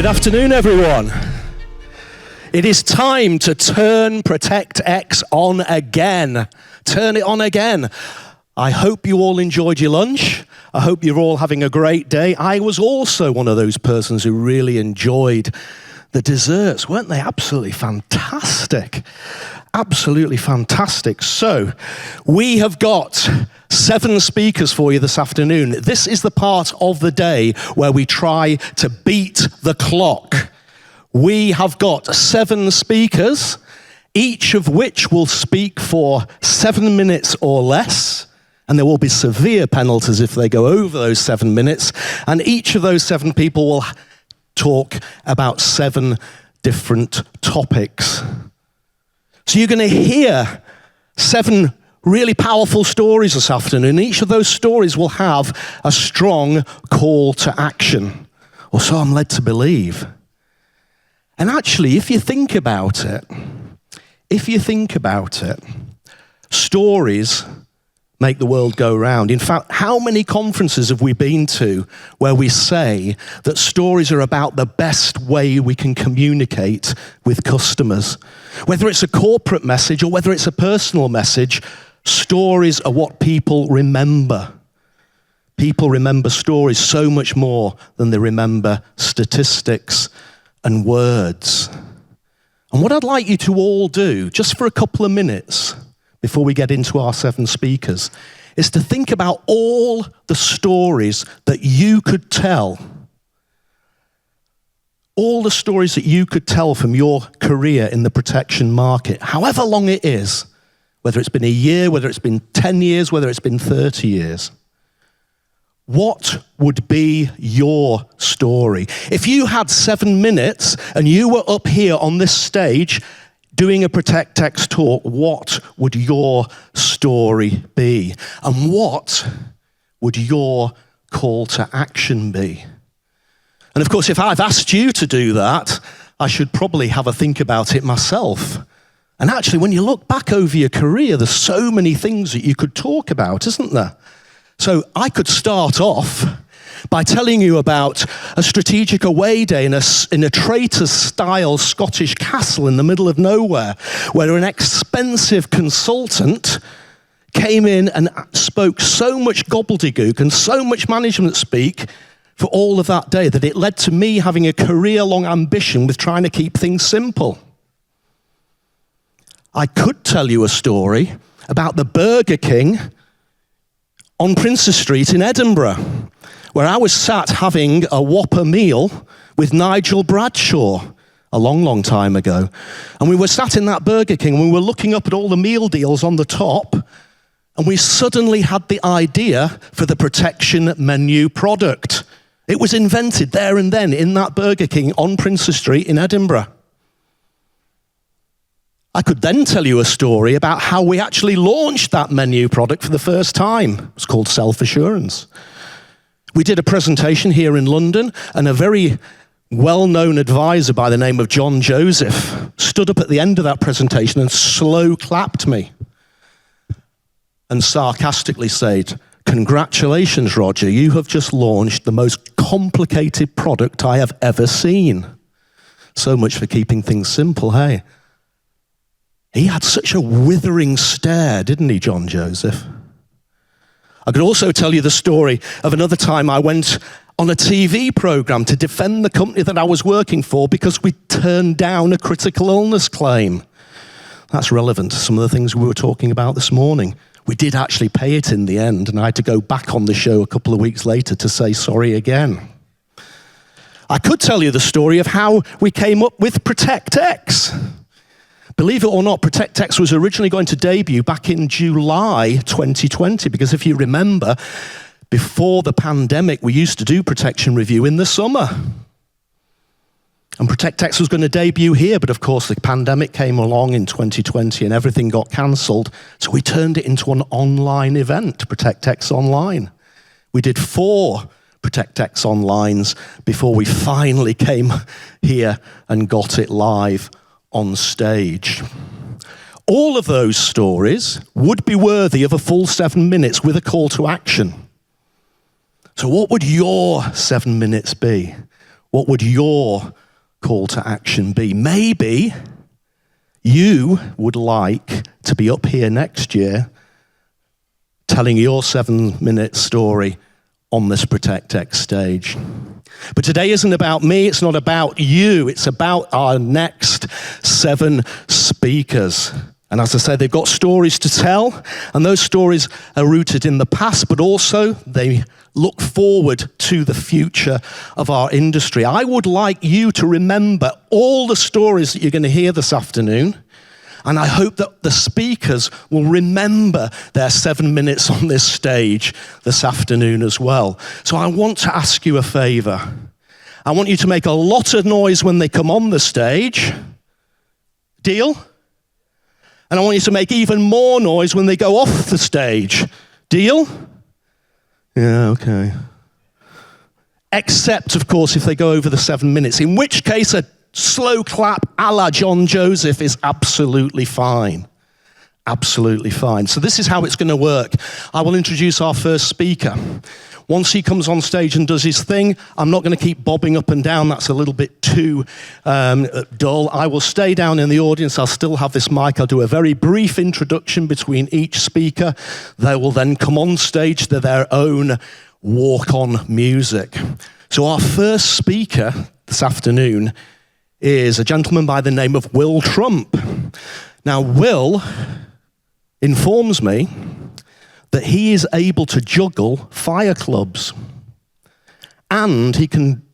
Good afternoon, everyone. It is time to turn ProtectX on again. Turn it on again. I hope you all enjoyed your lunch. I hope you're all having a great day. I was also one of those persons who really enjoyed the desserts. Weren't they absolutely fantastic? Absolutely fantastic. So, we have got 7 speakers for you this afternoon. This is the part of the day where we try to beat the clock. We have got 7 speakers, each of which will speak for 7 minutes or less, and there will be severe penalties if they go over those 7 minutes, and each of those 7 people will talk about 7 different topics. So you're going to hear 7 really powerful stories this afternoon. Each of those stories will have a strong call to action, or so I'm led to believe. And actually, if you think about it, stories make the world go round. In fact, how many conferences have we been to where we say that stories are about the best way we can communicate with customers? Whether it's a corporate message or whether it's a personal message, stories are what people remember. People remember stories so much more than they remember statistics and words. And what I'd like you to all do, just for a couple of minutes, before we get into our 7 speakers, is to think about all the stories that you could tell. All the stories that you could tell from your career in the protection market, however long it is, whether it's been a year, whether it's been 10 years, whether it's been 30 years. What would be your story? If you had 7 minutes and you were up here on this stage doing a ProtectX talk, what would your story be? And what would your call to action be? And of course, if I've asked you to do that, I should probably have a think about it myself. And actually, when you look back over your career, there's so many things that you could talk about, isn't there? So I could start off by telling you about a strategic away day in a traitor-style Scottish castle in the middle of nowhere, where an expensive consultant came in and spoke so much gobbledygook and so much management speak for all of that day that it led to me having a career-long ambition with trying to keep things simple. I could tell you a story about the Burger King on Princes Street in Edinburgh, where I was sat having a Whopper meal with Nigel Bradshaw a long, long time ago. And we were sat in that Burger King and we were looking up at all the meal deals on the top, and we suddenly had the idea for the protection menu product. It was invented there and then in that Burger King on Princes Street in Edinburgh. I could then tell you a story about how we actually launched that menu product for the first time. It was called Self-Assurance. We did a presentation here in London, and a very well-known advisor by the name of John Joseph stood up at the end of that presentation and slow clapped me and sarcastically said, "Congratulations, Roger, you have just launched the most complicated product I have ever seen." So much for keeping things simple, hey? He had such a withering stare, didn't he, John Joseph? I could also tell you the story of another time I went on a TV program to defend the company that I was working for because we turned down a critical illness claim. That's relevant to some of the things we were talking about this morning. We did actually pay it in the end, and I had to go back on the show a couple of weeks later to say sorry again. I could tell you the story of how we came up with ProtectX. Believe it or not, ProtectX was originally going to debut back in July 2020, because if you remember, before the pandemic, we used to do Protection Review in the summer. And ProtectX was going to debut here, but of course the pandemic came along in 2020 and everything got cancelled. So we turned it into an online event, ProtectX Online. We did 4 ProtectX Onlines before we finally came here and got it live on stage. All of those stories would be worthy of a full 7 minutes with a call to action. So what would your 7 minutes be? What would your call to action be? Maybe you would like to be up here next year telling your 7-minute story on this ProtectX stage. But today isn't about me, it's not about you, it's about our next 7 speakers. And as I said, they've got stories to tell, and those stories are rooted in the past, but also they look forward to the future of our industry. I would like you to remember all the stories that you're going to hear this afternoon, and I hope that the speakers will remember their 7 minutes on this stage this afternoon as well. So I want to ask you a favor. I want you to make a lot of noise when they come on the stage. Deal? And I want you to make even more noise when they go off the stage. Deal? Yeah, okay. Except, of course, if they go over the 7 minutes, in which case a slow clap a la John Joseph is absolutely fine. Absolutely fine. So this is how it's going to work. I will introduce our first speaker. Once he comes on stage and does his thing, I'm not going to keep bobbing up and down. That's a little bit too dull. I will stay down in the audience. I'll still have this mic. I'll do a very brief introduction between each speaker. They will then come on stage to their own walk-on music. So our first speaker this afternoon is a gentleman by the name of Will Trump. Now, Will informs me that he is able to juggle fire clubs and he can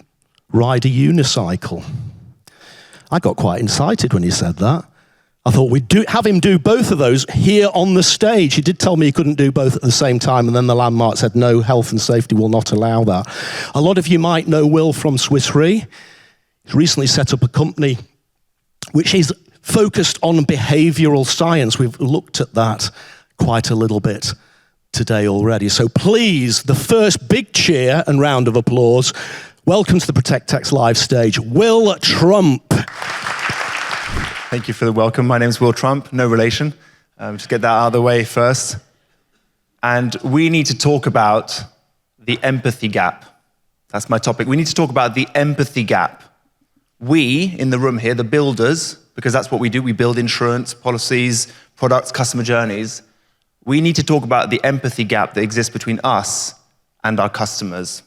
ride a unicycle. I got quite excited when he said that. I thought we'd have him do both of those here on the stage. He did tell me he couldn't do both at the same time, and then the landmark said, no, health and safety will not allow that. A lot of you might know Will from Swiss Re. He's recently set up a company which is focused on behavioral science. We've looked at that quite a little bit today already. So please, the first big cheer and round of applause. Welcome to the ProtectX live stage, Will Trump. Thank you for the welcome. My name is Will Trump, no relation. Just get that out of the way first. And we need to talk about the empathy gap. That's my topic. We need to talk about the empathy gap. We, in the room here, the builders, because that's what we do, we build insurance, policies, products, customer journeys. We need to talk about the empathy gap that exists between us and our customers.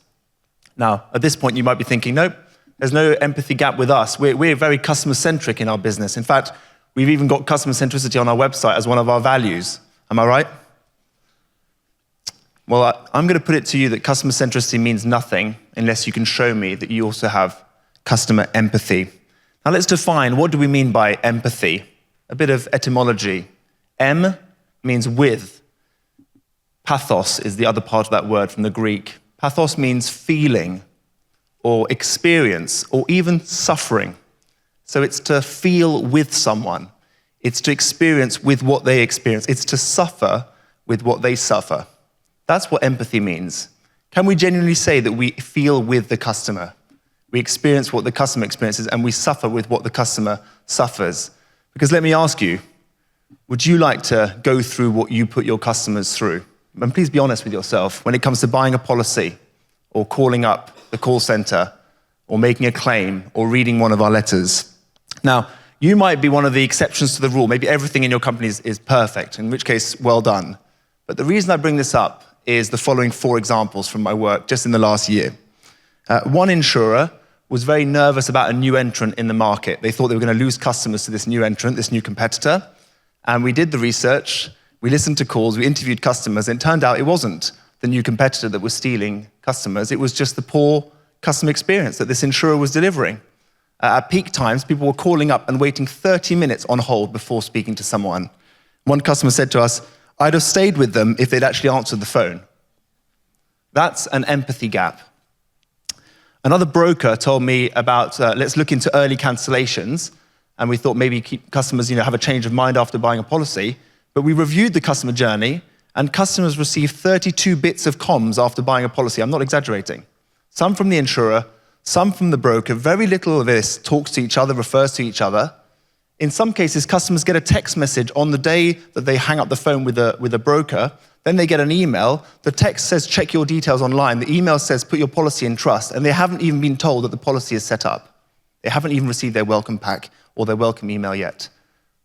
Now, at this point, you might be thinking, nope, there's no empathy gap with us. We're very customer-centric in our business. In fact, we've even got customer centricity on our website as one of our values. Am I right? Well, I'm going to put it to you that customer centricity means nothing unless you can show me that you also have customer empathy. Now, let's define, what do we mean by empathy? A bit of etymology. M means with. Pathos is the other part of that word from the Greek. Pathos means feeling or experience or even suffering. So it's to feel with someone. It's to experience with what they experience. It's to suffer with what they suffer. That's what empathy means. Can we genuinely say that we feel with the customer? We experience what the customer experiences and we suffer with what the customer suffers. Because let me ask you, would you like to go through what you put your customers through? And please be honest with yourself when it comes to buying a policy or calling up the call center or making a claim or reading one of our letters. Now, you might be one of the exceptions to the rule. Maybe everything in your company is perfect, in which case, well done. But the reason I bring this up is the following 4 examples from my work just in the last year. One insurer was very nervous about a new entrant in the market. They thought they were going to lose customers to this new entrant, this new competitor. And we did the research, we listened to calls, we interviewed customers, and it turned out it wasn't the new competitor that was stealing customers. It was just the poor customer experience that this insurer was delivering. At peak times, people were calling up and waiting 30 minutes on hold before speaking to someone. One customer said to us, I'd have stayed with them if they'd actually answered the phone. That's an empathy gap. Another broker told me about, let's look into early cancellations. And we thought maybe customers have a change of mind after buying a policy. But we reviewed the customer journey, and customers received 32 bits of comms after buying a policy. I'm not exaggerating. Some from the insurer, some from the broker. Very little of this talks to each other, refers to each other. In some cases, customers get a text message on the day that they hang up the phone with a broker. Then they get an email. The text says, check your details online. The email says, put your policy in trust. And they haven't even been told that the policy is set up. They haven't even received their welcome pack or their welcome email yet.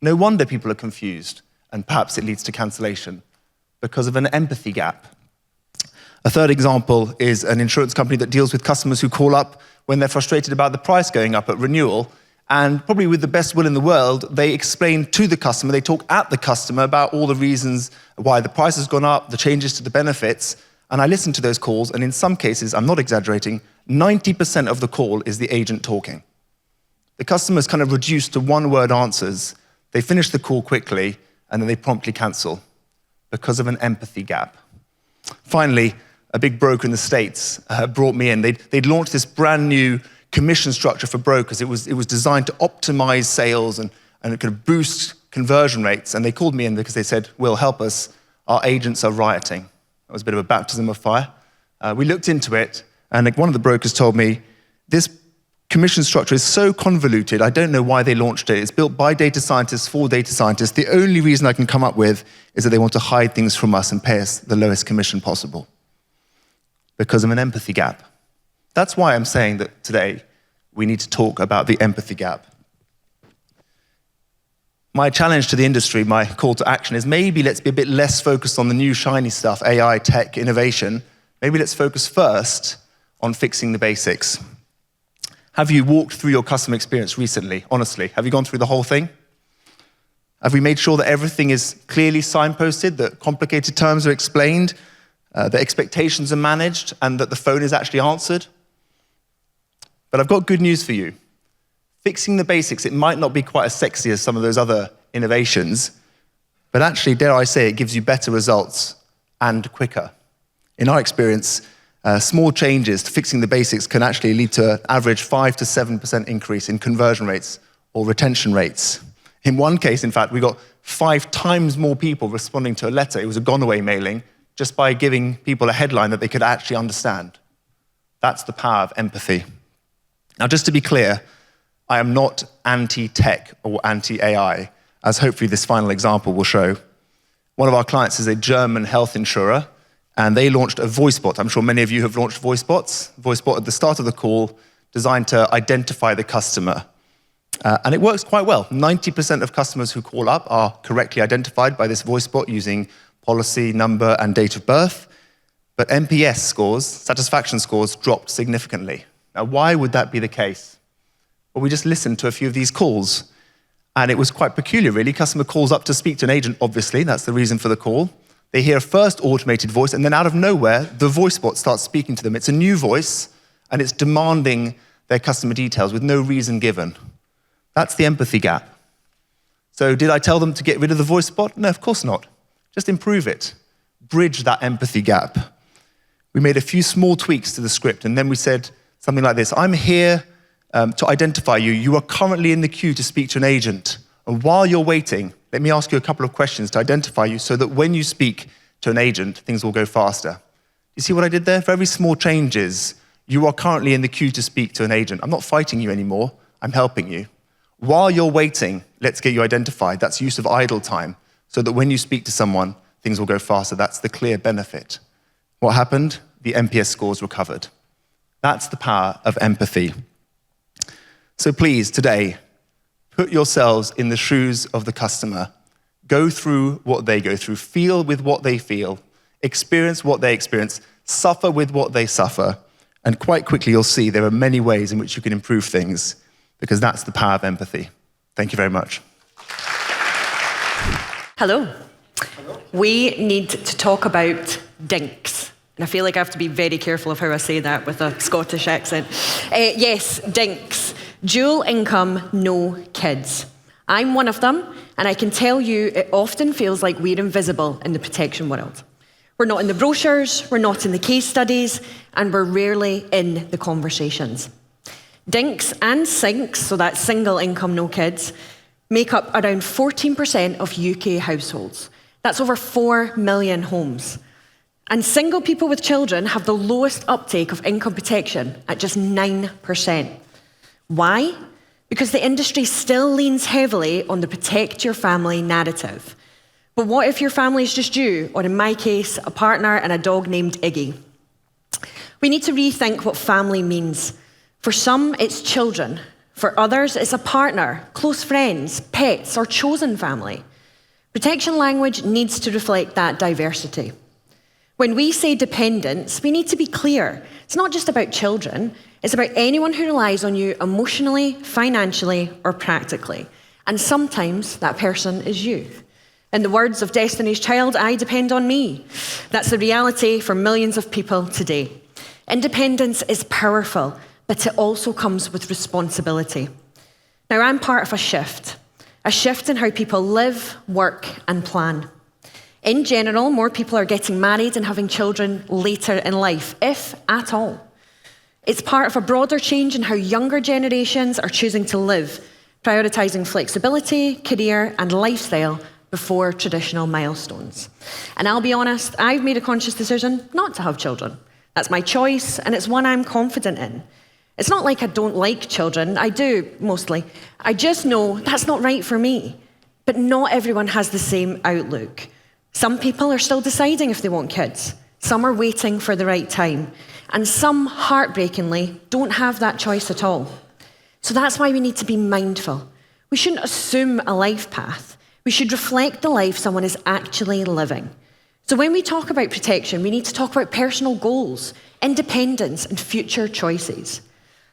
No wonder people are confused, and perhaps it leads to cancellation because of an empathy gap. A third example is an insurance company that deals with customers who call up when they're frustrated about the price going up at renewal. And probably with the best will in the world, they explain to the customer, they talk at the customer about all the reasons why the price has gone up, the changes to the benefits. And I listen to those calls, and in some cases, I'm not exaggerating, 90% of the call is the agent talking. The customer's kind of reduced to one-word answers. They finish the call quickly, and then they promptly cancel because of an empathy gap. Finally, a big broker in the States brought me in. They'd launched this brand new commission structure for brokers. It was designed to optimize sales and it could boost conversion rates. And they called me in because they said, Will, help us. Our agents are rioting. That was a bit of a baptism of fire. We looked into it, and one of the brokers told me, this commission structure is so convoluted, I don't know why they launched it. It's built by data scientists for data scientists. The only reason I can come up with is that they want to hide things from us and pay us the lowest commission possible because of an empathy gap. That's why I'm saying that today we need to talk about the empathy gap. My challenge to the industry, my call to action is maybe let's be a bit less focused on the new shiny stuff, AI, tech, innovation. Maybe let's focus first on fixing the basics. Have you walked through your customer experience recently, honestly? Have you gone through the whole thing? Have we made sure that everything is clearly signposted, that complicated terms are explained, that expectations are managed, and that the phone is actually answered? But I've got good news for you. Fixing the basics, it might not be quite as sexy as some of those other innovations, but actually, dare I say, it gives you better results and quicker. In our experience, small changes to fixing the basics can actually lead to an average 5 to 7% increase in conversion rates or retention rates. In one case, in fact, we got 5 times more people responding to a letter. It was a gone-away mailing, just by giving people a headline that they could actually understand. That's the power of empathy. Now, just to be clear, I am not anti-tech or anti-AI, as hopefully this final example will show. One of our clients is a German health insurer, and they launched a voice bot. I'm sure many of you have launched voice bots. Voice bot at the start of the call, designed to identify the customer. And it works quite well. 90% of customers who call up are correctly identified by this voice bot using policy, number, and date of birth. But NPS scores, satisfaction scores, dropped significantly. Now, why would that be the case? Well, we just listened to a few of these calls, and it was quite peculiar, really. Customer calls up to speak to an agent, obviously. That's the reason for the call. They hear a first automated voice, and then out of nowhere, the voice bot starts speaking to them. It's a new voice, and it's demanding their customer details with no reason given. That's the empathy gap. So did I tell them to get rid of the voice bot? No, of course not. Just improve it. Bridge that empathy gap. We made a few small tweaks to the script, and then we said something like this: I'm here to identify you. You are currently in the queue to speak to an agent. And while you're waiting, let me ask you a couple of questions to identify you so that when you speak to an agent, things will go faster. You see what I did there? Very small changes. You are currently in the queue to speak to an agent. I'm not fighting you anymore. I'm helping you. While you're waiting, let's get you identified. That's use of idle time, so that when you speak to someone, things will go faster. That's the clear benefit. What happened? The NPS scores recovered. That's the power of empathy. So please, today, put yourselves in the shoes of the customer. Go through what they go through. Feel with what they feel. Experience what they experience. Suffer with what they suffer. And quite quickly, you'll see there are many ways in which you can improve things, because that's the power of empathy. Thank you very much. Hello. Hello. We need to talk about dinks. And I feel like I have to be very careful of how I say that with a Scottish accent. Yes, dinks. Dual income, no kids. I'm one of them, and I can tell you it often feels like we're invisible in the protection world. We're not in the brochures, we're not in the case studies, and we're rarely in the conversations. Dinks and sinks, so that's single income, no kids, make up around 14% of UK households. That's over 4 million homes. And single people with children have the lowest uptake of income protection at just 9%. Why? because the industry still leans heavily on the protect your family narrative. But what if your family is just you, or in my case, a partner and a dog named Iggy? We need to rethink what family means. For some, it's children. For others, it's a partner, close friends, pets, or chosen family. Protection language needs to reflect that diversity. When we say dependents, we need to be clear. It's not just about children. It's about anyone who relies on you emotionally, financially, or practically. And sometimes that person is you. In the words of Destiny's Child, I depend on me. That's the reality for millions of people today. Independence is powerful, but it also comes with responsibility. Now, I'm part of a shift in how people live, work, and plan. In general, more people are getting married and having children later in life, if at all. It's part of a broader change in how younger generations are choosing to live, prioritising flexibility, career, and lifestyle before traditional milestones. And I'll be honest, I've made a conscious decision not to have children. That's my choice, and it's one I'm confident in. It's not like I don't like children. I do, mostly. I just know that's not right for me. But not everyone has the same outlook. Some people are still deciding if they want kids. Some are waiting for the right time. And some, heartbreakingly, don't have that choice at all. So that's why we need to be mindful. We shouldn't assume a life path. We should reflect the life someone is actually living. So when we talk about protection, we need to talk about personal goals, independence, and future choices.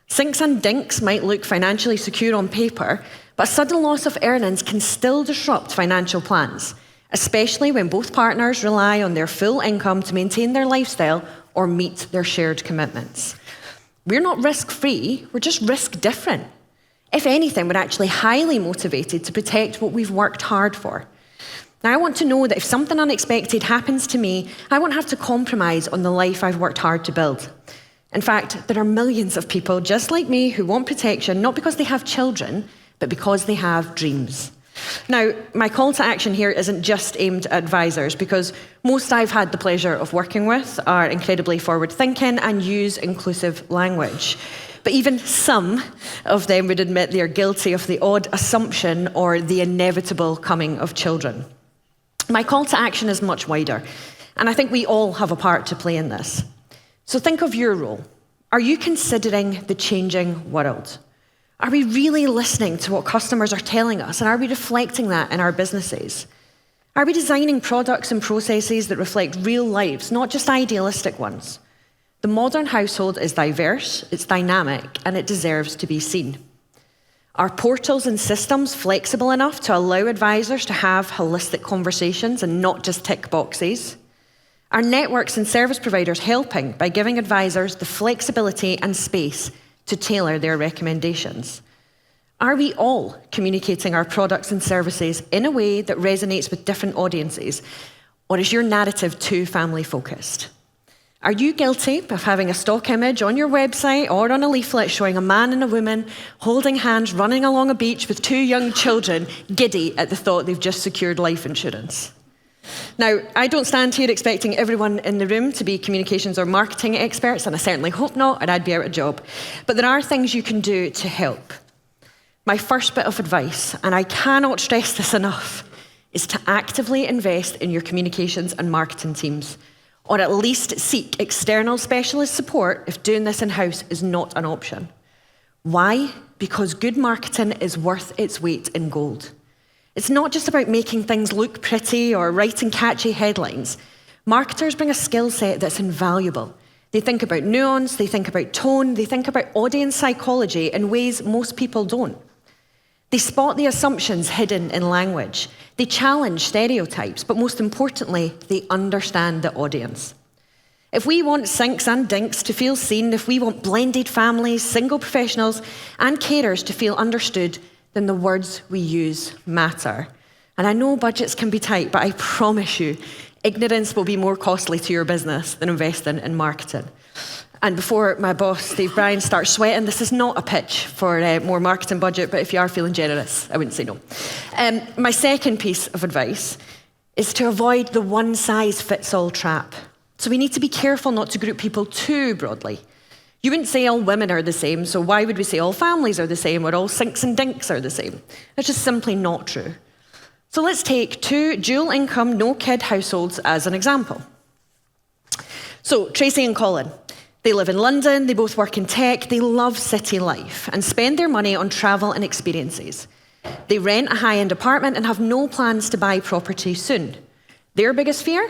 Sinks and dinks might look financially secure on paper, but a sudden loss of earnings can still disrupt financial plans, especially when both partners rely on their full income to maintain their lifestyle or meet their shared commitments. We're not risk-free, we're just risk-different. If anything, we're actually highly motivated to protect what we've worked hard for. Now, I want to know that if something unexpected happens to me, I won't have to compromise on the life I've worked hard to build. In fact, there are millions of people just like me who want protection, not because they have children, but because they have dreams. Now, my call to action here isn't just aimed at advisors, because most I've had the pleasure of working with are incredibly forward-thinking and use inclusive language. But even some of them would admit they are guilty of the odd assumption or the inevitable coming of children. My call to action is much wider, and I think we all have a part to play in this. So think of your role. Are you considering the changing world? Are we really listening to what customers are telling us, and are we reflecting that in our businesses? Are we designing products and processes that reflect real lives, not just idealistic ones? The modern household is diverse, it's dynamic, and it deserves to be seen. Are portals and systems flexible enough to allow advisors to have holistic conversations and not just tick boxes? Are networks and service providers helping by giving advisors the flexibility and space to tailor their recommendations? Are we all communicating our products and services in a way that resonates with different audiences, or is your narrative too family-focused? Are you guilty of having a stock image on your website or on a leaflet showing a man and a woman holding hands running along a beach with two young children, giddy at the thought they've just secured life insurance? Now, I don't stand here expecting everyone in the room to be communications or marketing experts, and I certainly hope not, or I'd be out of a job. But there are things you can do to help. My first bit of advice, and I cannot stress this enough, is to actively invest in your communications and marketing teams, or at least seek external specialist support if doing this in-house is not an option. Why? Because good marketing is worth its weight in gold. It's not just about making things look pretty or writing catchy headlines. Marketers bring a skill set that's invaluable. They think about nuance, they think about tone, they think about audience psychology in ways most people don't. They spot the assumptions hidden in language. They challenge stereotypes, but most importantly, they understand the audience. If we want sinks and dinks to feel seen, if we want blended families, single professionals, and carers to feel understood, then the words we use matter. And I know budgets can be tight, but I promise you, ignorance will be more costly to your business than investing in marketing. And before my boss, Steve Bryan, starts sweating, this is not a pitch for more marketing budget, but if you are feeling generous, I wouldn't say no. My second piece of advice is to avoid the one-size-fits-all trap. So we need to be careful not to group people too broadly. You wouldn't say all women are the same, so why would we say all families are the same or all sinks and dinks are the same? That's just simply not true. So let's take 2 dual-income, no-kid households as an example. So Tracy and Colin, they live in London, they both work in tech, they love city life and spend their money on travel and experiences. They rent a high-end apartment and have no plans to buy property soon. Their biggest fear?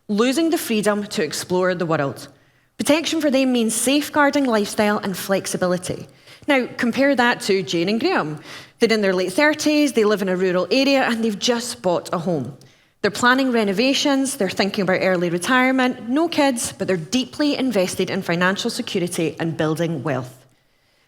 Losing the freedom to explore the world. Protection for them means safeguarding lifestyle and flexibility. Now, compare that to Jane and Graham. They're in their late 30s, they live in a rural area, and they've just bought a home. They're planning renovations, they're thinking about early retirement, no kids, but they're deeply invested in financial security and building wealth.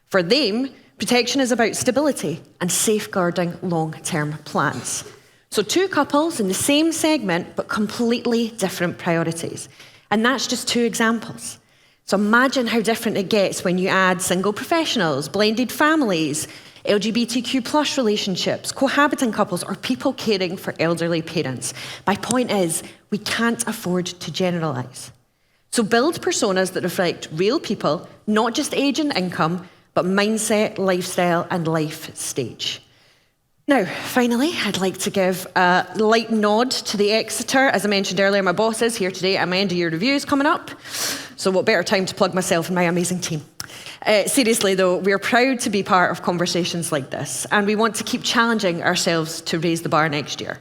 For them, protection is about stability and safeguarding long-term plans. So 2 couples in the same segment, but completely different priorities. And that's just 2 examples. So imagine how different it gets when you add single professionals, blended families, LGBTQ+ relationships, cohabiting couples, or people caring for elderly parents. My point is, we can't afford to generalise. So build personas that reflect real people, not just age and income, but mindset, lifestyle, and life stage. Now, finally, I'd like to give a light nod to the Exeter. As I mentioned earlier, my boss is here today, and my end-of-year review is coming up. So what better time to plug myself and my amazing team. Seriously, though, we're proud to be part of conversations like this, and we want to keep challenging ourselves to raise the bar next year.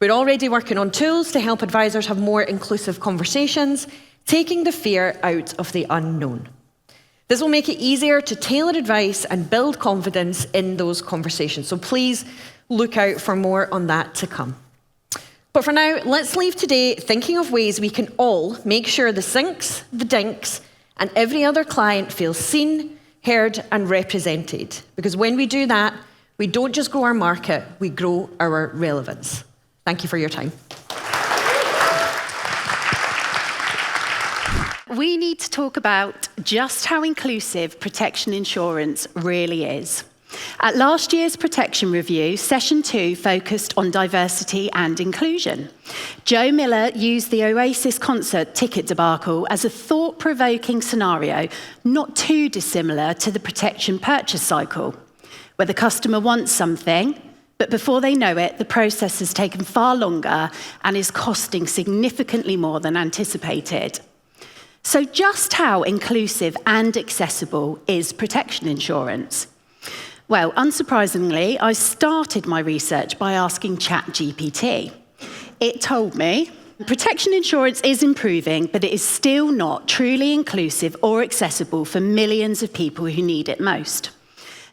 We're already working on tools to help advisors have more inclusive conversations, taking the fear out of the unknown. This will make it easier to tailor advice and build confidence in those conversations. So please look out for more on that to come. But for now, let's leave today thinking of ways we can all make sure the sinks, the dinks, and every other client feels seen, heard, and represented. Because when we do that, we don't just grow our market, we grow our relevance. Thank you for your time. We need to talk about just how inclusive protection insurance really is. At last year's protection review, session 2 focused on diversity and inclusion. Joe Miller used the Oasis concert ticket debacle as a thought-provoking scenario, not too dissimilar to the protection purchase cycle, where the customer wants something, but before they know it, the process has taken far longer and is costing significantly more than anticipated. So just how inclusive and accessible is protection insurance? Well, unsurprisingly, I started my research by asking ChatGPT. It told me protection insurance is improving, but it is still not truly inclusive or accessible for millions of people who need it most.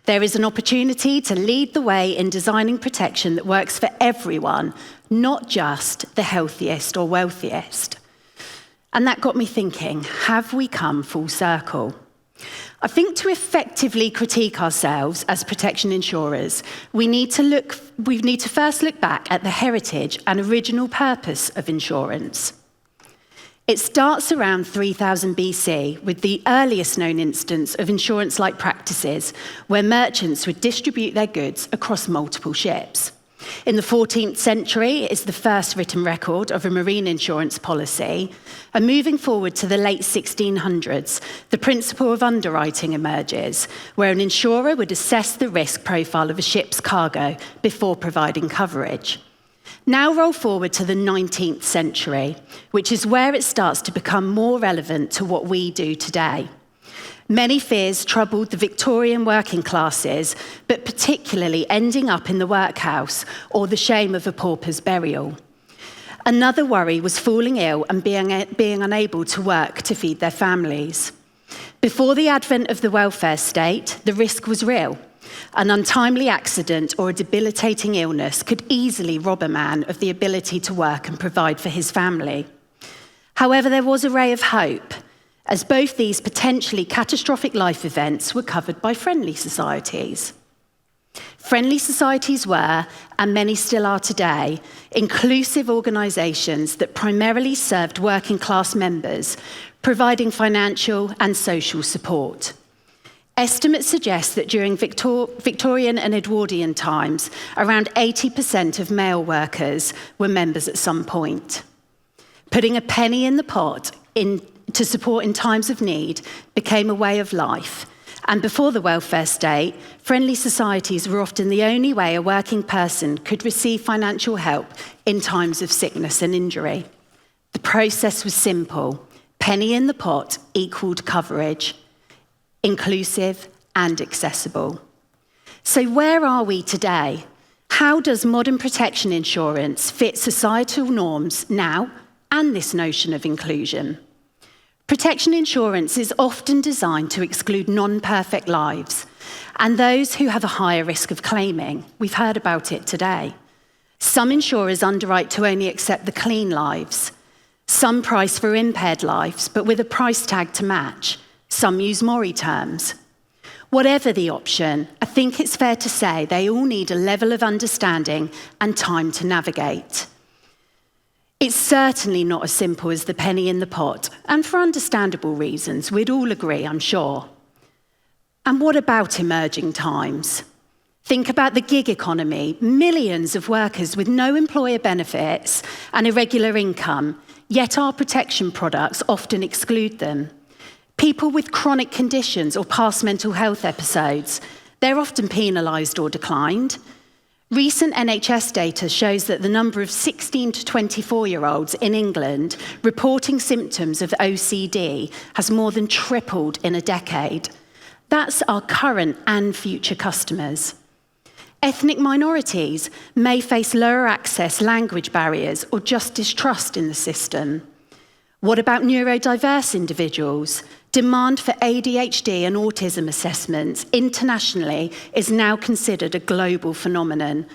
There is an opportunity to lead the way in designing protection that works for everyone, not just the healthiest or wealthiest. And that got me thinking, have we come full circle? I think to effectively critique ourselves as protection insurers, we need to first look back at the heritage and original purpose of insurance. It starts around 3000 BC with the earliest known instance of insurance-like practices where merchants would distribute their goods across multiple ships. In the 14th century, it is the first written record of a marine insurance policy. And moving forward to the late 1600s, the principle of underwriting emerges, where an insurer would assess the risk profile of a ship's cargo before providing coverage. Now roll forward to the 19th century, which is where it starts to become more relevant to what we do today. Many fears troubled the Victorian working classes, but particularly ending up in the workhouse or the shame of a pauper's burial. Another worry was falling ill and being unable to work to feed their families. Before the advent of the welfare state, the risk was real. An untimely accident or a debilitating illness could easily rob a man of the ability to work and provide for his family. However, there was a ray of hope, as both these potentially catastrophic life events were covered by friendly societies. Friendly societies were, and many still are today, inclusive organisations that primarily served working class members, providing financial and social support. Estimates suggest that during Victorian and Edwardian times, around 80% of male workers were members at some point. Putting a penny in the pot to support in times of need became a way of life. And before the welfare state, friendly societies were often the only way a working person could receive financial help in times of sickness and injury. The process was simple. Penny in the pot equaled coverage, inclusive and accessible. So where are we today? How does modern protection insurance fit societal norms now and this notion of inclusion? Protection insurance is often designed to exclude non-perfect lives and those who have a higher risk of claiming. We've heard about it today. Some insurers underwrite to only accept the clean lives. Some price for impaired lives, but with a price tag to match. Some use Mori terms. Whatever the option, I think it's fair to say they all need a level of understanding and time to navigate. It's certainly not as simple as the penny in the pot, and for understandable reasons, we'd all agree, I'm sure. And what about emerging times? Think about the gig economy, millions of workers with no employer benefits and irregular income, yet our protection products often exclude them. People with chronic conditions or past mental health episodes, they're often penalised or declined. Recent NHS data shows that the number of 16 to 24-year-olds in England reporting symptoms of OCD has more than tripled in a decade. That's our current and future customers. Ethnic minorities may face lower access, language barriers, or just distrust in the system. What about neurodiverse individuals? Demand for ADHD and autism assessments internationally is now considered a global phenomenon,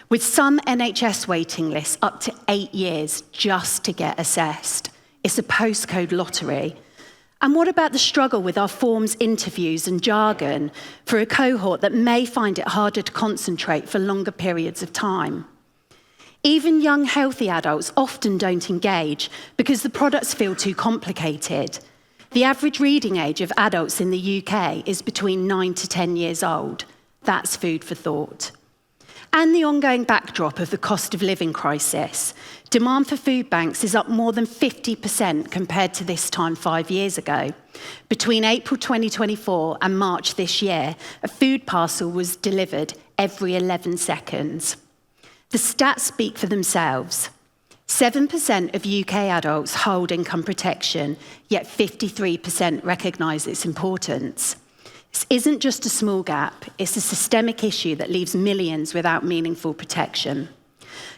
with some NHS waiting lists up to 8 years just to get assessed. It's a postcode lottery. And what about the struggle with our forms, interviews and jargon for a cohort that may find it harder to concentrate for longer periods of time? Even young, healthy adults often don't engage because the products feel too complicated. The average reading age of adults in the UK is between 9 to 10 years old. That's food for thought. And the ongoing backdrop of the cost of living crisis. Demand for food banks is up more than 50% compared to this time 5 years ago. Between April 2024 and March this year, a food parcel was delivered every 11 seconds. The stats speak for themselves. 7% of UK adults hold income protection, yet 53% recognise its importance. This isn't just a small gap, it's a systemic issue that leaves millions without meaningful protection.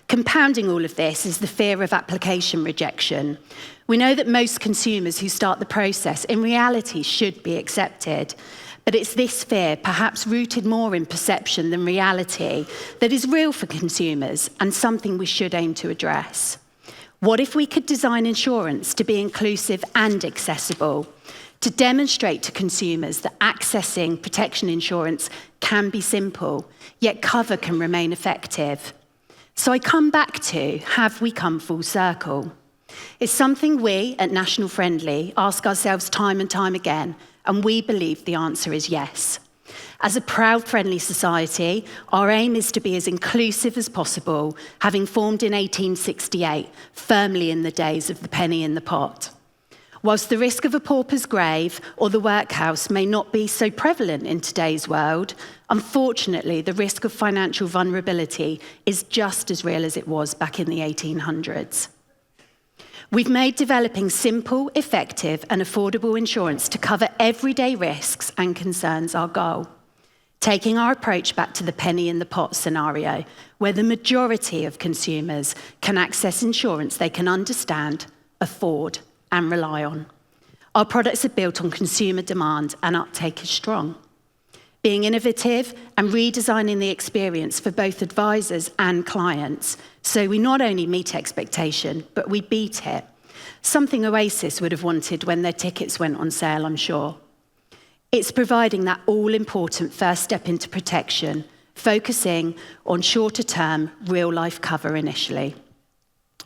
Compounding all of this is the fear of application rejection. We know that most consumers who start the process in reality should be accepted. But it's this fear, perhaps rooted more in perception than reality, that is real for consumers and something we should aim to address. What if we could design insurance to be inclusive and accessible, to demonstrate to consumers that accessing protection insurance can be simple, yet cover can remain effective? So I come back to, have we come full circle? It's something we at National Friendly ask ourselves time and time again, and we believe the answer is yes. As a proud friendly society, our aim is to be as inclusive as possible, having formed in 1868, firmly in the days of the penny in the pot. Whilst the risk of a pauper's grave or the workhouse may not be so prevalent in today's world, unfortunately, the risk of financial vulnerability is just as real as it was back in the 1800s. We've made developing simple, effective and affordable insurance to cover everyday risks and concerns our goal. Taking our approach back to the penny in the pot scenario, where the majority of consumers can access insurance they can understand, afford and rely on. Our products are built on consumer demand and uptake is strong. Being innovative and redesigning the experience for both advisors and clients, so we not only meet expectation, but we beat it. Something Oasis would have wanted when their tickets went on sale, I'm sure. It's providing that all-important first step into protection, focusing on shorter-term, real-life cover initially,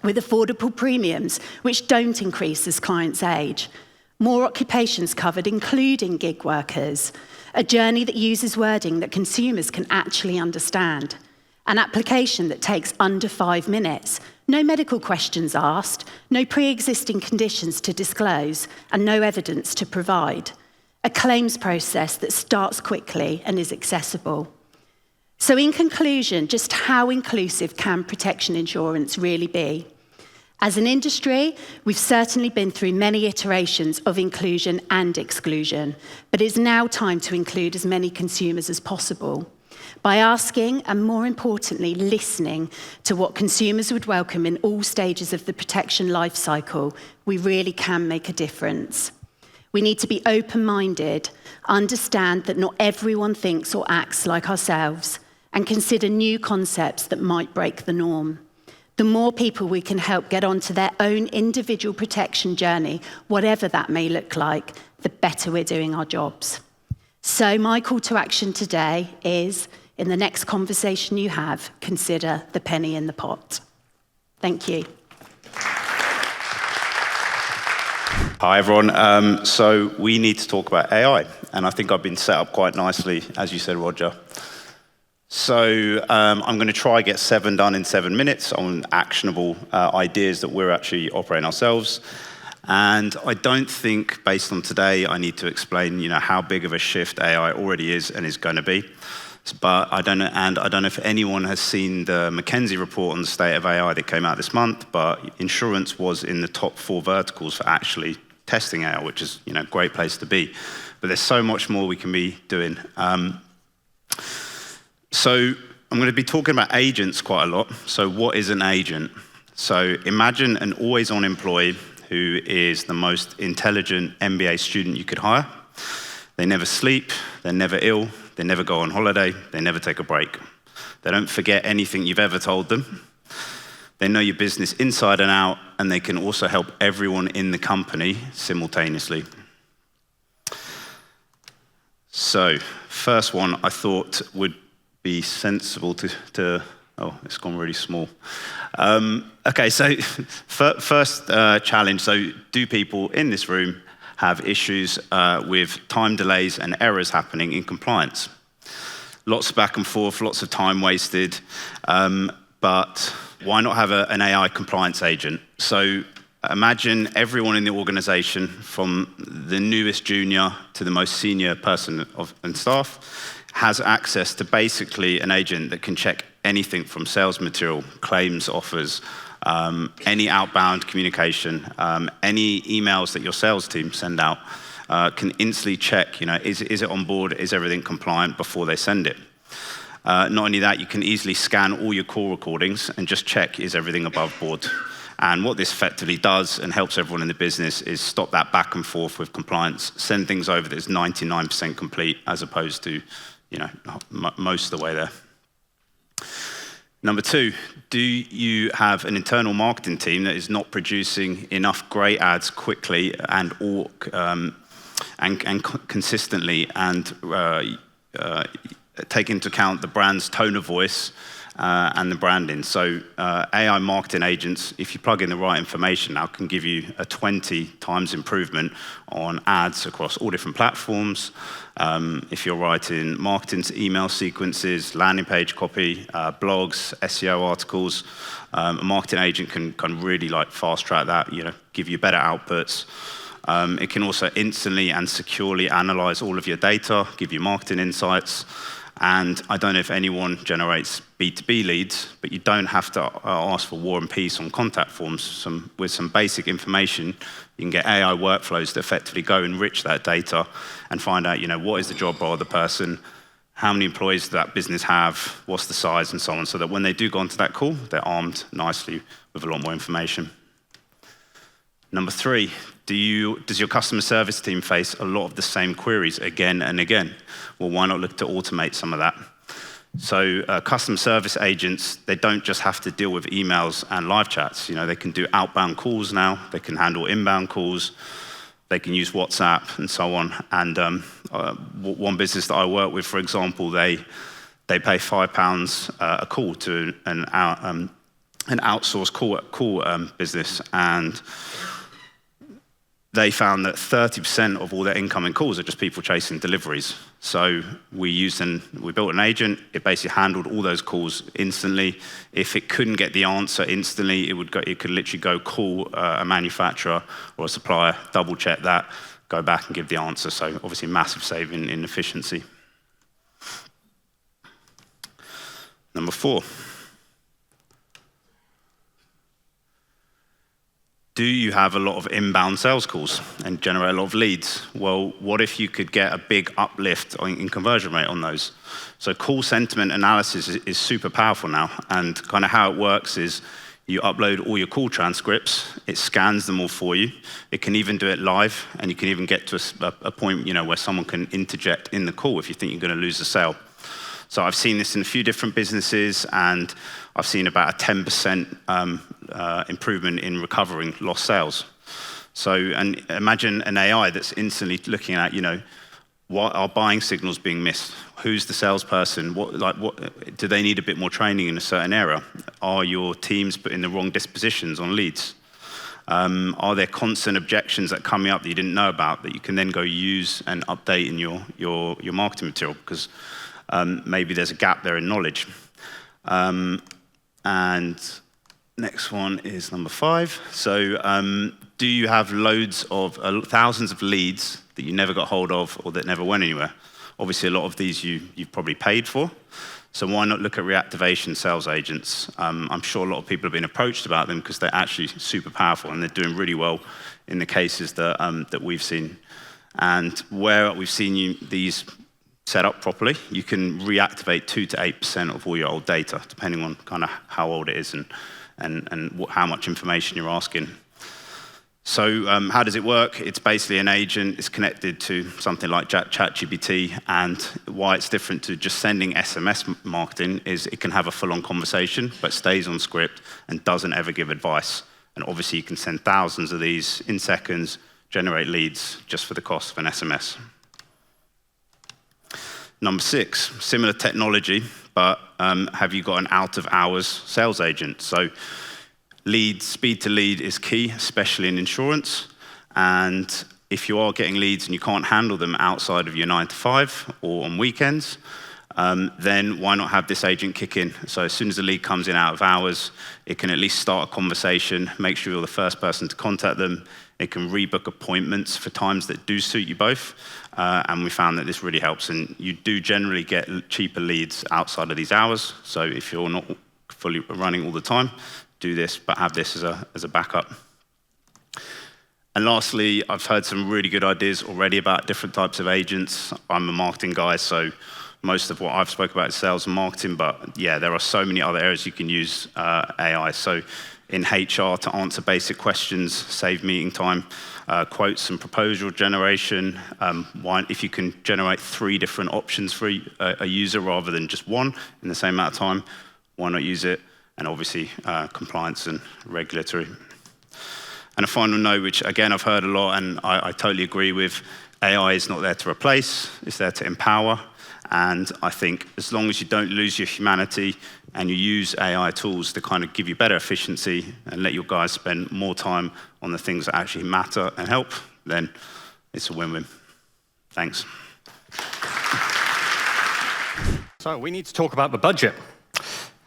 with affordable premiums which don't increase as clients age, more occupations covered, including gig workers, a journey that uses wording that consumers can actually understand, An application that takes under 5 minutes. No medical questions asked, no pre-existing conditions to disclose, and no evidence to provide. A claims process that starts quickly and is accessible. So in conclusion, just how inclusive can protection insurance really be? As an industry, we've certainly been through many iterations of inclusion and exclusion, but it's now time to include as many consumers as possible. By asking, and more importantly, listening to what consumers would welcome in all stages of the protection life cycle, we really can make a difference. We need to be open-minded, understand that not everyone thinks or acts like ourselves, and consider new concepts that might break the norm. The more people we can help get onto their own individual protection journey, whatever that may look like, the better we're doing our jobs. So my call to action today is, in the next conversation you have, consider the penny in the pot. Thank you. Hi, everyone. So we need to talk about AI, and I think I've been set up quite nicely, as you said, Roger. So I'm going to try get 7 done in 7 minutes on actionable ideas that we're actually operating ourselves. And I don't think, based on today, I need to explain, how big of a shift AI already is and is going to be. But I don't know if anyone has seen the McKinsey report on the state of AI that came out this month, but insurance was in the top 4 verticals for actually testing AI, which is, a great place to be. But there's so much more we can be doing. So I'm going to be talking about agents quite a lot. So what is an agent? So imagine an always-on employee who is the most intelligent MBA student you could hire. They never sleep, they're never ill, they never go on holiday, they never take a break. They don't forget anything you've ever told them. They know your business inside and out, and they can also help everyone in the company simultaneously. So, first one I thought would be sensible to oh, it's gone really small. Okay, so first challenge. So, do people in this room have issues with time delays and errors happening in compliance? Lots of back and forth, lots of time wasted, but why not have an AI compliance agent? So imagine everyone in the organization, from the newest junior to the most senior person and staff, has access to basically an agent that can check anything from sales material, claims offers, any outbound communication, any emails that your sales team send out, can instantly check, is it on board, is everything compliant before they send it. Not only that, you can easily scan all your call recordings and just check, is everything above board. And what this effectively does and helps everyone in the business is stop that back and forth with compliance, send things over that is 99% complete as opposed to, most of the way there. Number 2, do you have an internal marketing team that is not producing enough great ads quickly and consistently and take into account the brand's tone of voice and the branding? So AI marketing agents, if you plug in the right information now, can give you a 20 times improvement on ads across all different platforms. If you're writing marketing email sequences, landing page copy, blogs, SEO articles, a marketing agent can really fast track that, give you better outputs. It can also instantly and securely analyze all of your data, give you marketing insights. And I don't know if anyone generates B2B leads, but you don't have to ask for War and Peace on contact forms. With some basic information, you can get AI workflows to effectively go enrich that data and find out, what is the job role of the person, how many employees does that business have, what's the size, and so on, so that when they do go onto that call, they're armed nicely with a lot more information. Number 3, does your customer service team face a lot of the same queries again and again? Well, why not look to automate some of that? So customer service agents, they don't just have to deal with emails and live chats. They can do outbound calls now. They can handle inbound calls. They can use WhatsApp and so on. And one business that I work with, for example, they pay £5 a call to an outsourced call business, and they found that 30% of all their incoming calls are just people chasing deliveries. So we built an agent. It basically handled all those calls instantly. If it couldn't get the answer instantly, it could literally go call a manufacturer or a supplier, double check that, go back and give the answer. So obviously massive saving in efficiency. Number 4. Do you have a lot of inbound sales calls and generate a lot of leads? Well, what if you could get a big uplift in conversion rate on those? So call sentiment analysis is super powerful now. And kind of how it works is you upload all your call transcripts, it scans them all for you. It can even do it live, and you can even get to a point where someone can interject in the call if you think you're going to lose the sale. So I've seen this in a few different businesses, and I've seen about a 10% improvement in recovering lost sales. So, and imagine an AI that's instantly looking at, what are buying signals being missed? Who's the salesperson? What do they need a bit more training in a certain area? Are your teams put in the wrong dispositions on leads? Are there constant objections that are coming up that you didn't know about that you can then go use and update in your marketing material? Because maybe there's a gap there in knowledge. And next one is number 5. So do you have loads of thousands of leads that you never got hold of or that never went anywhere? Obviously, a lot of these you've probably paid for. So why not look at reactivation sales agents? I'm sure a lot of people have been approached about them because they're actually super powerful and they're doing really well in the cases that we've seen. And where we've seen these set up properly, you can reactivate 2 to 8% of all your old data, depending on kind of how old it is and how much information you're asking. So how does it work? It's basically an agent. It's connected to something like ChatGPT, and why it's different to just sending SMS marketing is it can have a full-on conversation, but stays on script and doesn't ever give advice. And obviously you can send thousands of these in seconds, generate leads just for the cost of an SMS. Number 6, similar technology, but have you got an out-of-hours sales agent? So speed to lead is key, especially in insurance. And if you are getting leads and you can't handle them outside of your 9 to 5 or on weekends, then why not have this agent kick in? So as soon as the lead comes in out of hours, it can at least start a conversation, make sure you're the first person to contact them. It can rebook appointments for times that do suit you both. And we found that this really helps. And you do generally get cheaper leads outside of these hours. So if you're not fully running all the time, do this, but have this as a backup. And lastly, I've heard some really good ideas already about different types of agents. I'm a marketing guy, so most of what I've spoken about is sales and marketing, but yeah, there are so many other areas you can use AI. So in HR to answer basic questions, save meeting time, quotes and proposal generation. If you can generate 3 different options for a user rather than just one in the same amount of time, why not use it? And obviously compliance and regulatory. And a final note, which again I've heard a lot and I totally agree with, AI is not there to replace, it's there to empower. And I think as long as you don't lose your humanity and you use AI tools to kind of give you better efficiency and let your guys spend more time on the things that actually matter and help, then it's a win-win. Thanks. So we need to talk about the budget.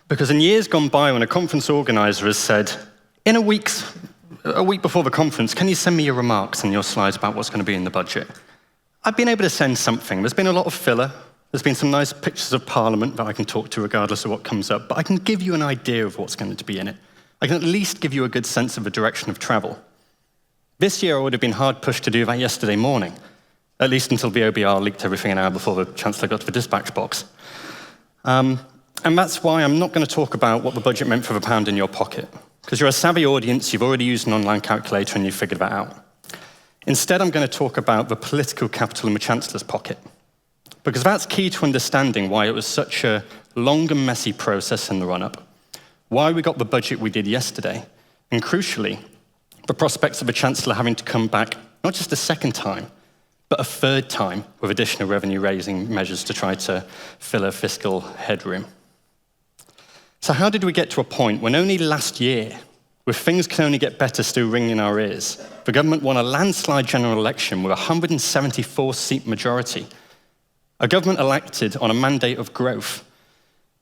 Because in years gone by, when a conference organizer has said, in a week before the conference, can you send me your remarks and your slides about what's going to be in the budget? I've been able to send something. There's been a lot of filler. There's been some nice pictures of Parliament that I can talk to regardless of what comes up, but I can give you an idea of what's going to be in it. I can at least give you a good sense of the direction of travel. This year, I would have been hard pushed to do that yesterday morning, at least until the OBR leaked everything an hour before the Chancellor got to the dispatch box. And that's why I'm not going to talk about what the budget meant for the pound in your pocket, because you're a savvy audience, you've already used an online calculator and you've figured that out. Instead, I'm going to talk about the political capital in the Chancellor's pocket, because that's key to understanding why it was such a long and messy process in the run-up, why we got the budget we did yesterday, and crucially, the prospects of the Chancellor having to come back not just a second time, but a third time with additional revenue-raising measures to try to fill a fiscal headroom. So how did we get to a point when only last year, with things can only get better still ringing in our ears, the government won a landslide general election with a 174-seat majority, A government elected on a mandate of growth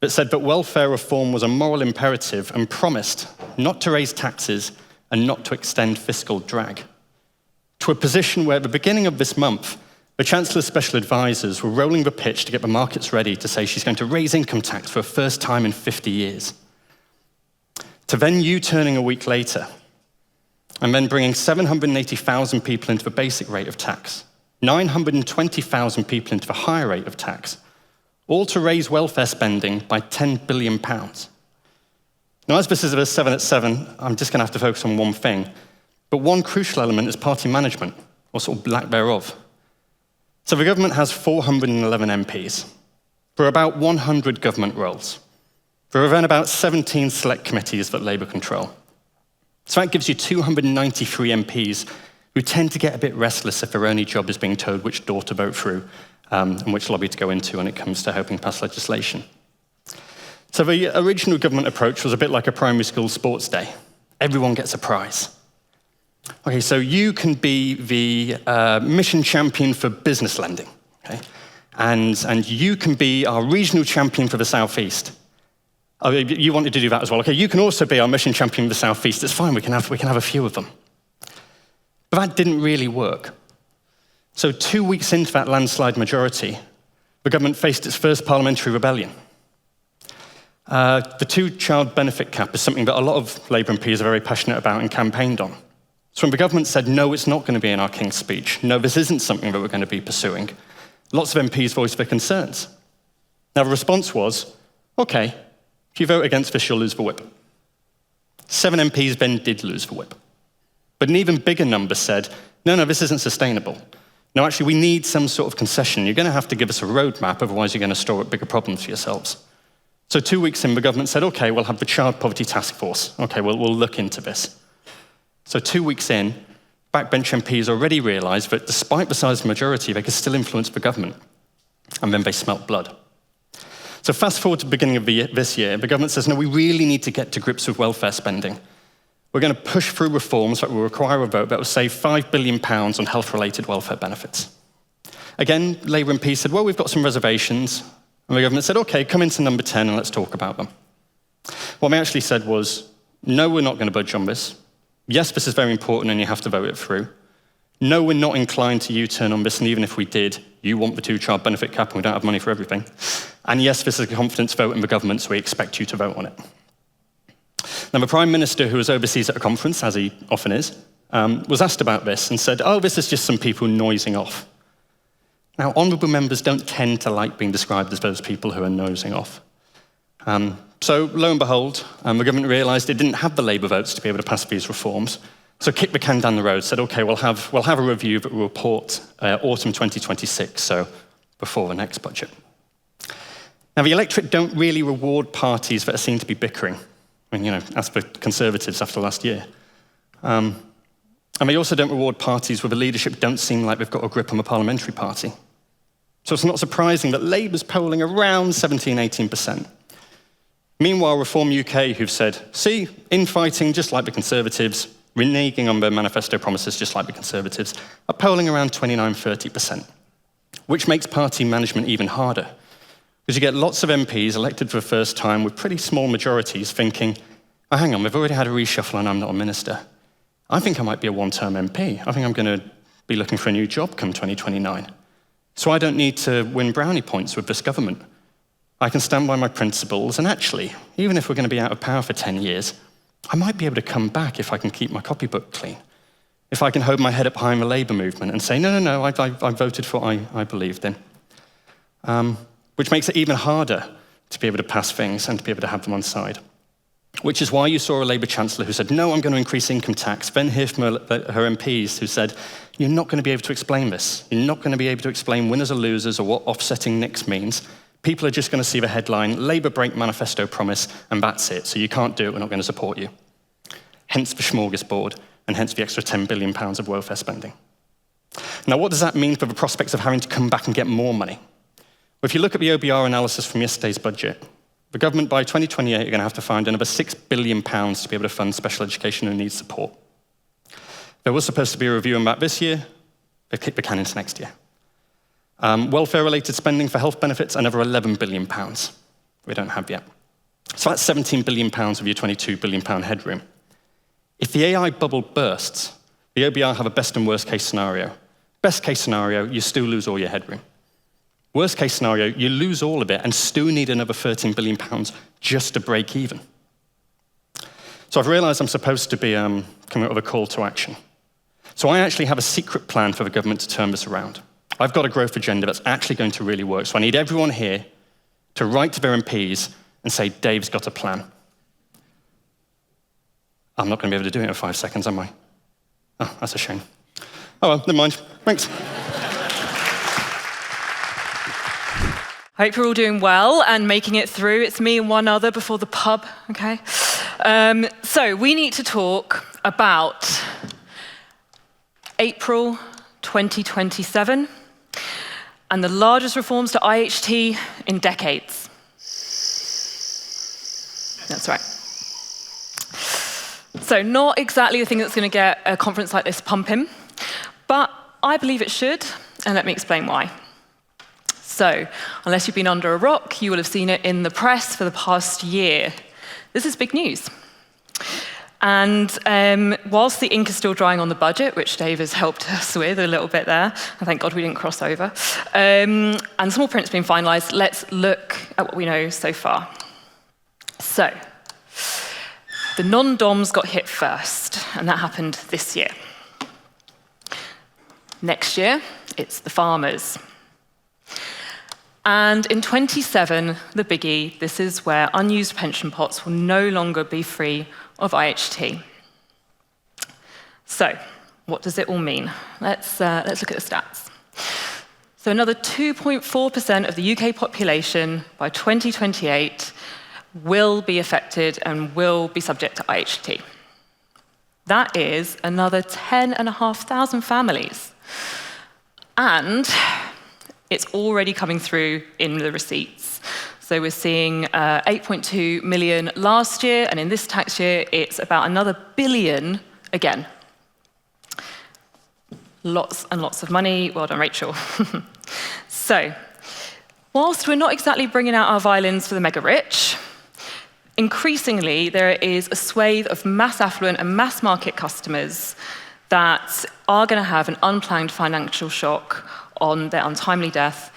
that said that welfare reform was a moral imperative and promised not to raise taxes and not to extend fiscal drag. To a position where at the beginning of this month, the Chancellor's special advisors were rolling the pitch to get the markets ready to say she's going to raise income tax for the first time in 50 years. To then U-turning a week later, and then bringing 780,000 people into the basic rate of tax, 920,000 people into the higher rate of tax, all to raise welfare spending by £10 billion. Now, as this is a 7 at 7, I'm just going to have to focus on one thing. But one crucial element is party management, or sort of lack thereof. So the government has 411 MPs. There are about 100 government roles. There are then about 17 select committees that Labour control. So that gives you 293 MPs who tend to get a bit restless if their only job is being told which door to vote through and which lobby to go into when it comes to helping pass legislation. So the original government approach was a bit like a primary school sports day. Everyone gets a prize. Okay, so you can be the mission champion for business lending, okay? And you can be our regional champion for the Southeast. Oh, you wanted to do that as well. Okay, you can also be our mission champion for the Southeast. It's fine, we can have a few of them. But that didn't really work. So 2 weeks into that landslide majority, the government faced its first parliamentary rebellion. The two-child benefit cap is something that a lot of Labour MPs are very passionate about and campaigned on. So when the government said, no, it's not going to be in our King's Speech, no, this isn't something that we're going to be pursuing, lots of MPs voiced their concerns. Now, the response was, okay, if you vote against this, you'll lose the whip. 7 MPs then did lose the whip. But an even bigger number said, no, this isn't sustainable. No, actually, we need some sort of concession. You're going to have to give us a roadmap, otherwise you're going to store up bigger problems for yourselves. So 2 weeks in, the government said, okay, we'll have the Child Poverty Task Force. Okay, we'll look into this. So 2 weeks in, backbench MPs already realised that despite the size of the majority, they could still influence the government. And then they smelt blood. So fast forward to the beginning of this year, the government says, no, we really need to get to grips with welfare spending. We're going to push through reforms that will require a vote that will save £5 billion on health-related welfare benefits. Again, Labour MPs said, well, we've got some reservations. And the government said, okay, come into number 10 and let's talk about them. What they actually said was, no, we're not going to budge on this. Yes, this is very important and you have to vote it through. No, we're not inclined to U-turn on this, and even if we did, you want the two-child benefit cap and we don't have money for everything. And yes, this is a confidence vote in the government, so we expect you to vote on it. Now, the Prime Minister, who was overseas at a conference, as he often is, was asked about this and said, oh, this is just some people noising off. Now, honourable members don't tend to like being described as those people who are nosing off. So, lo and behold, the government realised it didn't have the Labour votes to be able to pass these reforms, so kicked the can down the road, said, okay, we'll have a review that will report autumn 2026, so before the next budget. Now, the electorate don't really reward parties that are seen to be bickering. I mean, as for Conservatives after last year. And they also don't reward parties where the leadership don't seem like they've got a grip on the parliamentary party. So it's not surprising that Labour's polling around 17–18%. Meanwhile, Reform UK, who've said, see, infighting just like the Conservatives, reneging on their manifesto promises just like the Conservatives, are polling around 29–30%, which makes party management even harder. Because you get lots of MPs elected for the first time with pretty small majorities thinking, oh, hang on, we've already had a reshuffle and I'm not a minister. I think I might be a one-term MP. I think I'm going to be looking for a new job come 2029. So I don't need to win brownie points with this government. I can stand by my principles, and actually, even if we're going to be out of power for 10 years, I might be able to come back if I can keep my copybook clean. If I can hold my head up high in the Labour movement and say, no, I voted for what I believed in. Which makes it even harder to be able to pass things and to be able to have them on side. Which is why you saw a Labour Chancellor who said, no, I'm going to increase income tax, then hear from her MPs who said, you're not going to be able to explain this. You're not going to be able to explain winners or losers or what offsetting NICs means. People are just going to see the headline, Labour break manifesto promise, and that's it. So you can't do it, we're not going to support you. Hence the smorgasbord, and hence the extra £10 billion of welfare spending. Now, what does that mean for the prospects of having to come back and get more money? Well, if you look at the OBR analysis from yesterday's budget, the government by 2028 are going to have to find another £6 billion to be able to fund special education who needs support. There was supposed to be a review on that this year, they kicked the can into next year. Welfare-related spending for health benefits, another £11 billion we don't have yet. So that's £17 billion of your £22 billion headroom. If the AI bubble bursts, the OBR have a best and worst case scenario. Best case scenario, you still lose all your headroom. Worst case scenario, you lose all of it and still need another £13 billion just to break even. So I've realized I'm supposed to be coming up with a call to action. So I actually have a secret plan for the government to turn this around. I've got a growth agenda that's actually going to really work. So I need everyone here to write to their MPs and say, Dave's got a plan. I'm not going to be able to do it in 5 seconds, am I? Oh, that's a shame. Oh well, never mind. Thanks. Hope you're all doing well and making it through. It's me and one other before the pub, okay? So we need to talk about April 2027 and the largest reforms to IHT in decades. That's right. So not exactly the thing that's going to get a conference like this pumping, but I believe it should, and let me explain why. So, unless you've been under a rock, you will have seen it in the press for the past year. This is big news. And whilst the ink is still drying on the budget, which Dave has helped us with a little bit there, and thank God we didn't cross over, and small print's been finalised, let's look at what we know so far. So, the non-DOMs got hit first, and that happened this year. Next year, it's the farmers. And in 27, the biggie, this is where unused pension pots will no longer be free of IHT. So, what does it all mean? Let's look at the stats. So another 2.4% of the UK population by 2028 will be affected and will be subject to IHT. That is another 10,500 families. And it's already coming through in the receipts. So we're seeing 8.2 million last year, and in this tax year, it's about another billion again. Lots and lots of money. Well done, Rachel. So, whilst we're not exactly bringing out our violins for the mega rich, increasingly there is a swathe of mass affluent and mass market customers that are going to have an unplanned financial shock on their untimely death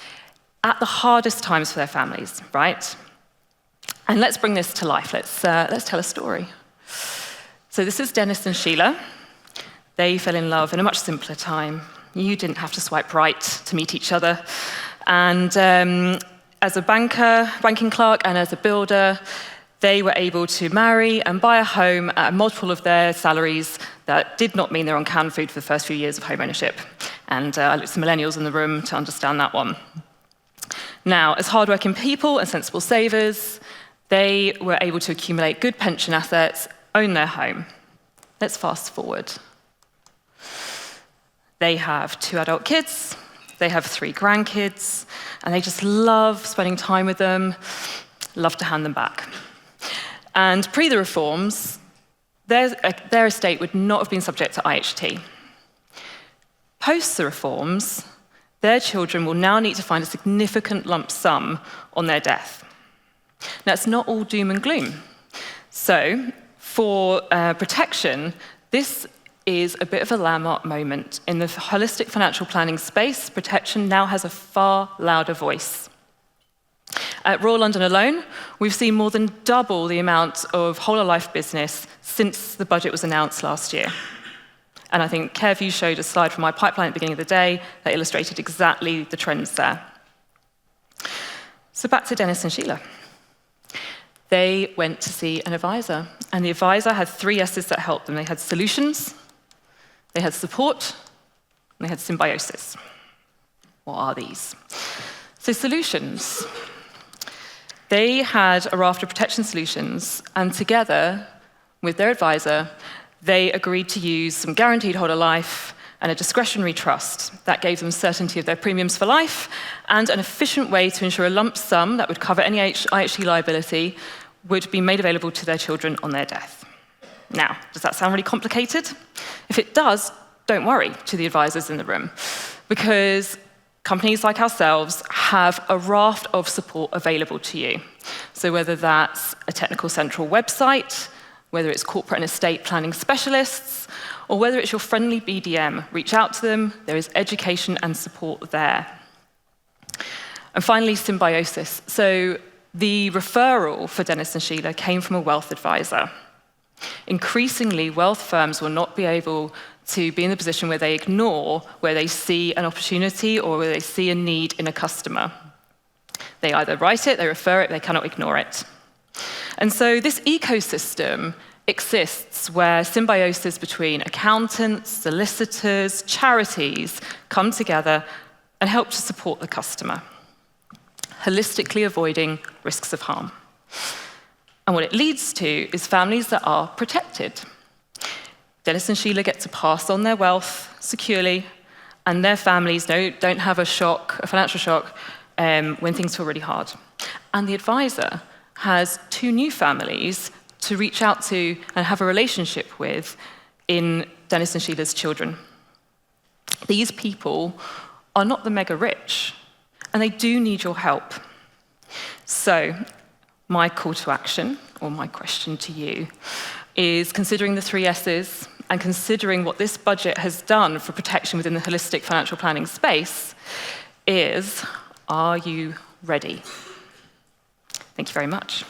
at the hardest times for their families, right? And let's bring this to life. Let's tell a story. So this is Dennis and Sheila. They fell in love in a much simpler time. You didn't have to swipe right to meet each other. And as a banking clerk and as a builder, they were able to marry and buy a home at a multiple of their salaries that did not mean they're on canned food for the first few years of home ownership. And I looked at some millennials in the room to understand that one. Now, as hardworking people and sensible savers, they were able to accumulate good pension assets, own their home. Let's fast forward. They have 2 adult kids, they have 3 grandkids, and they just love spending time with them, love to hand them back. And pre the reforms, their estate would not have been subject to IHT. Post the reforms, their children will now need to find a significant lump sum on their death. Now, it's not all doom and gloom. So, for protection, this is a bit of a landmark moment. In the holistic financial planning space, protection now has a far louder voice. At Royal London alone, we've seen more than double the amount of whole-of-life business since the budget was announced last year. And I think Kev, you showed a slide from my pipeline at the beginning of the day that illustrated exactly the trends there. So back to Dennis and Sheila. They went to see an advisor, and the advisor had 3 S's that helped them. They had solutions, they had support, and they had symbiosis. What are these? So solutions. They had a raft of protection solutions, and together with their advisor, they agreed to use some guaranteed whole of life and a discretionary trust that gave them certainty of their premiums for life and an efficient way to ensure a lump sum that would cover any IHT liability would be made available to their children on their death. Now, does that sound really complicated? If it does, don't worry, to the advisors in the room, because companies like ourselves have a raft of support available to you. So whether that's a technical central website, whether it's corporate and estate planning specialists, or whether it's your friendly BDM, reach out to them. There is education and support there. And finally, symbiosis. So the referral for Dennis and Sheila came from a wealth advisor. Increasingly, wealth firms will not be able to be in the position where they ignore where they see an opportunity or where they see a need in a customer. They either write it, they refer it, they cannot ignore it. And so this ecosystem exists where symbiosis between accountants, solicitors, charities come together and help to support the customer, holistically avoiding risks of harm. And what it leads to is families that are protected. Dennis and Sheila get to pass on their wealth securely, and their families don't have a financial shock, when things feel really hard. And the advisor has 2 new families to reach out to and have a relationship with in Dennis and Sheila's children. These people are not the mega rich, and they do need your help. So my call to action, or my question to you, is considering the 3 S's and considering what this budget has done for protection within the holistic financial planning space is, are you ready? Thank you very much.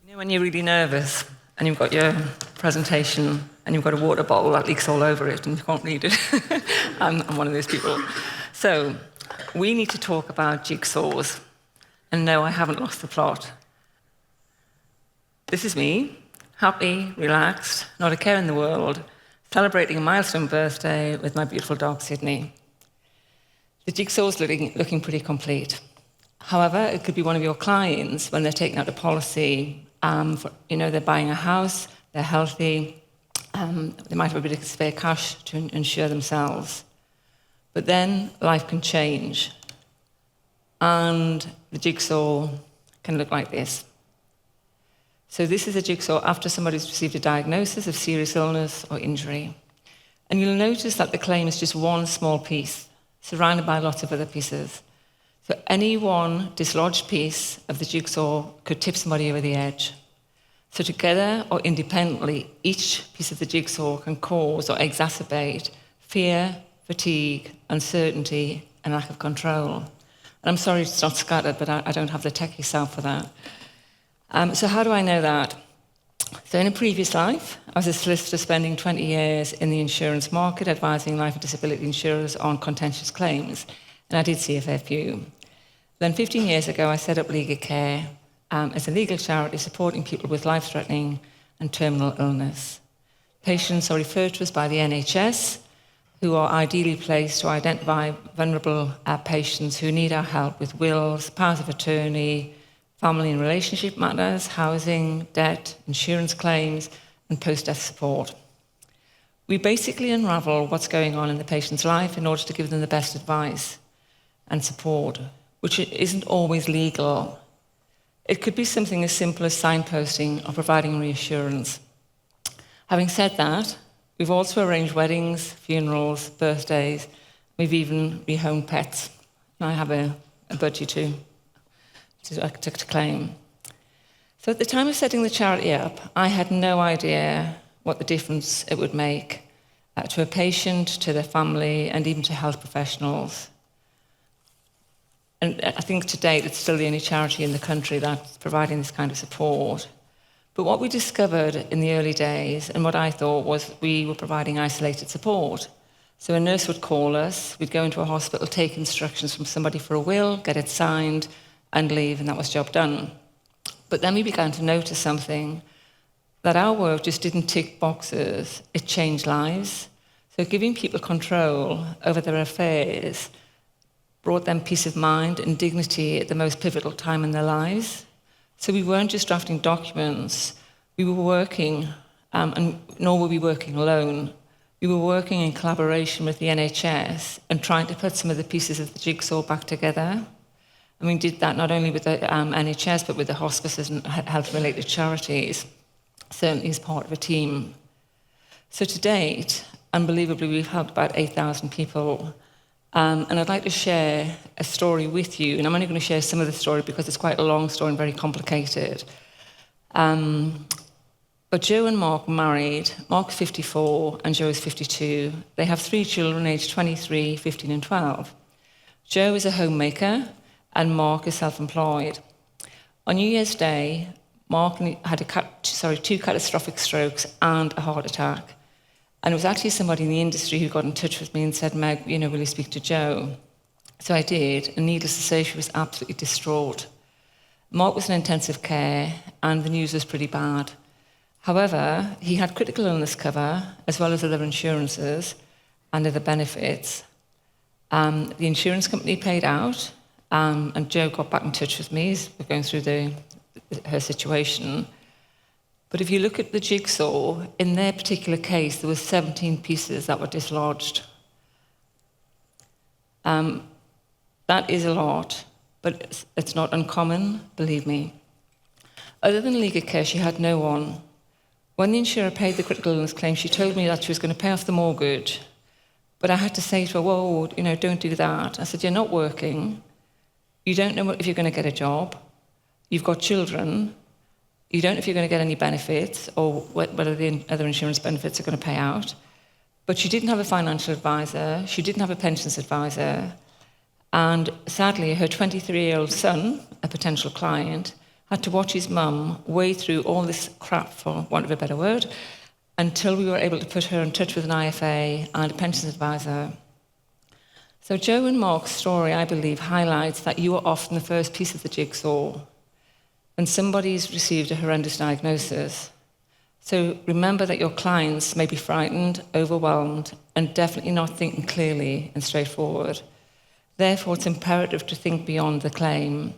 You know when you're really nervous and you've got your presentation and you've got a water bottle that leaks all over it and you can't read it? I'm one of those people. So we need to talk about jigsaws. And no, I haven't lost the plot. This is me, happy, relaxed, not a care in the world, celebrating a milestone birthday with my beautiful dog, Sydney. The jigsaw's looking pretty complete. However, it could be one of your clients when they're taking out a policy. They're buying a house, they're healthy, they might have a bit of spare cash to insure themselves. But then life can change. And the jigsaw can look like this. So this is a jigsaw after somebody's received a diagnosis of serious illness or injury. And you'll notice that the claim is just one small piece, surrounded by lots of other pieces. So any one dislodged piece of the jigsaw could tip somebody over the edge. So together or independently, each piece of the jigsaw can cause or exacerbate fear, fatigue, uncertainty, and lack of control. And I'm sorry it's not scattered, but I don't have the techie sound for that. So how do I know that? So in a previous life, I was a solicitor spending 20 years in the insurance market, advising life and disability insurers on contentious claims, and I did see a fair few. Then 15 years ago, I set up Legacare as a legal charity supporting people with life-threatening and terminal illness. Patients are referred to us by the NHS, who are ideally placed to identify vulnerable patients who need our help with wills, powers of attorney, family and relationship matters, housing, debt, insurance claims, and post-death support. We basically unravel what's going on in the patient's life in order to give them the best advice and support, which isn't always legal. It could be something as simple as signposting or providing reassurance. Having said that, we've also arranged weddings, funerals, birthdays. We've even rehomed pets. And I have a budgie to claim. So at the time of setting the charity up, I had no idea what the difference it would make to a patient, to their family, and even to health professionals. And I think to date it's still the only charity in the country that's providing this kind of support. But what we discovered in the early days, and what I thought was we were providing isolated support. So a nurse would call us, we'd go into a hospital, take instructions from somebody for a will, get it signed, and leave, and that was job done. But then we began to notice something, that our work just didn't tick boxes, it changed lives. So giving people control over their affairs brought them peace of mind and dignity at the most pivotal time in their lives. So we weren't just drafting documents, we were working, and nor were we working alone. We were working in collaboration with the NHS and trying to put some of the pieces of the jigsaw back together. And we did that not only with the NHS, but with the hospices and health-related charities, certainly as part of a team. So to date, unbelievably, we've helped about 8,000 people. And I'd like to share a story with you. And I'm only going to share some of the story because it's quite a long story and very complicated. But Joe and Mark were married. Mark's 54 and Joe is 52. They have 3 children aged 23, 15 and 12. Joe is a homemaker and Mark is self-employed. On New Year's Day, Mark had 2 catastrophic strokes and a heart attack. And it was actually somebody in the industry who got in touch with me and said, Meg, will you speak to Joe? So I did, and needless to say, she was absolutely distraught. Mark was in intensive care, and the news was pretty bad. However, he had critical illness cover, as well as other insurances and other benefits. The insurance company paid out, and Joe got back in touch with me as we're going through her situation. But if you look at the jigsaw, in their particular case, there were 17 pieces that were dislodged. That is a lot, but it's not uncommon, believe me. Other than Legacare, she had no one. When the insurer paid the critical illness claim, she told me that she was going to pay off the mortgage. But I had to say to her, whoa, don't do that. I said, you're not working. You don't know if you're going to get a job. You've got children. You don't know if you're going to get any benefits or whether the other insurance benefits are going to pay out. But she didn't have a financial advisor. She didn't have a pensions advisor. And sadly, her 23-year-old son, a potential client, had to watch his mum wade through all this crap, for want of a better word, until we were able to put her in touch with an IFA and a pensions advisor. So Joe and Mark's story, I believe, highlights that you are often the first piece of the jigsaw when somebody's received a horrendous diagnosis. So remember that your clients may be frightened, overwhelmed, and definitely not thinking clearly and straightforward. Therefore, it's imperative to think beyond the claim.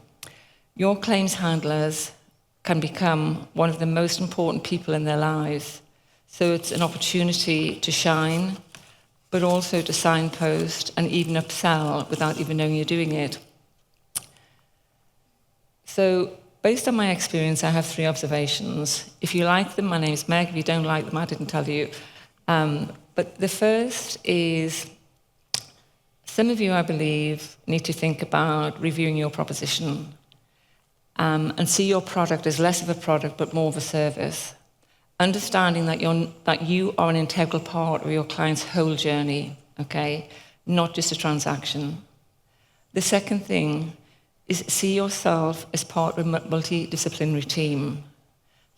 Your claims handlers can become one of the most important people in their lives. So it's an opportunity to shine, but also to signpost and even upsell without even knowing you're doing it. So based on my experience, I have 3 observations. If you like them, my name's Meg. If you don't like them, I didn't tell you. But the first is, some of you, I believe, need to think about reviewing your proposition and see your product as less of a product but more of a service. Understanding that you are an integral part of your client's whole journey, okay? Not just a transaction. The second thing is see yourself as part of a multidisciplinary team.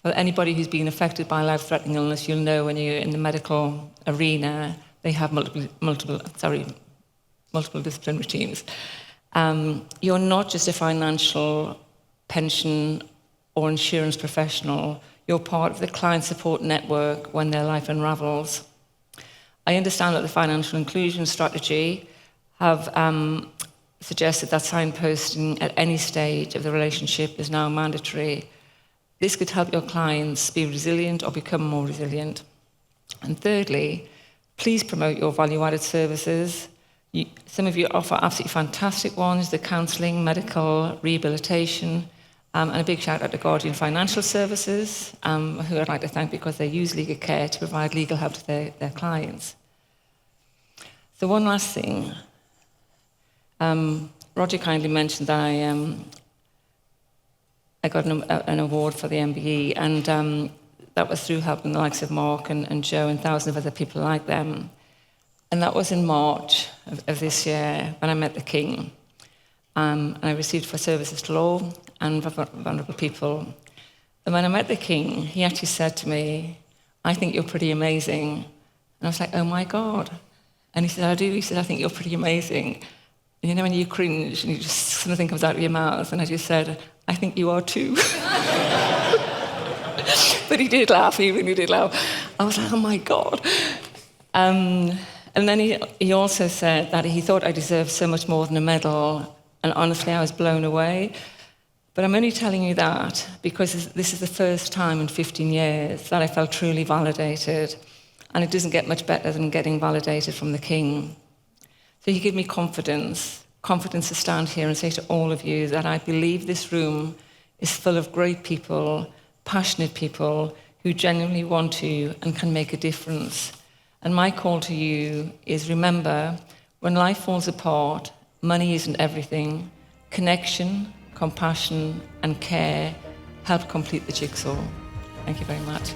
For anybody who's been affected by life-threatening illness, you'll know when you're in the medical arena, they have multiple disciplinary teams. You're not just a financial, pension, or insurance professional. You're part of the client support network when their life unravels. I understand that the financial inclusion strategy have suggested that signposting at any stage of the relationship is now mandatory. This could help your clients be resilient or become more resilient. And thirdly, please promote your value-added services. Some of you offer absolutely fantastic ones, the counselling, medical, rehabilitation, and a big shout out to Guardian Financial Services, who I'd like to thank because they use Legacare to provide legal help to their clients. So one last thing. Roger kindly mentioned that I got an award for the MBE, and that was through helping the likes of Mark and Joe and thousands of other people like them. And that was in March of this year when I met the King. And I received for services to law and vulnerable people. And when I met the King, he actually said to me, I think you're pretty amazing. And I was like, oh my God. And he said, I do. He said, I think you're pretty amazing. And you know when you cringe and something comes out of your mouth, and I just said, I think you are too. But he did laugh, he really did laugh. I was like, oh my God. And then he also said that he thought I deserved so much more than a medal. And honestly, I was blown away. But I'm only telling you that because this is the first time in 15 years that I felt truly validated. And it doesn't get much better than getting validated from the King. So he gave me confidence to stand here and say to all of you that I believe this room is full of great people, passionate people who genuinely want to and can make a difference. And my call to you is remember, when life falls apart, money isn't everything. Connection, compassion, and care help complete the jigsaw. Thank you very much.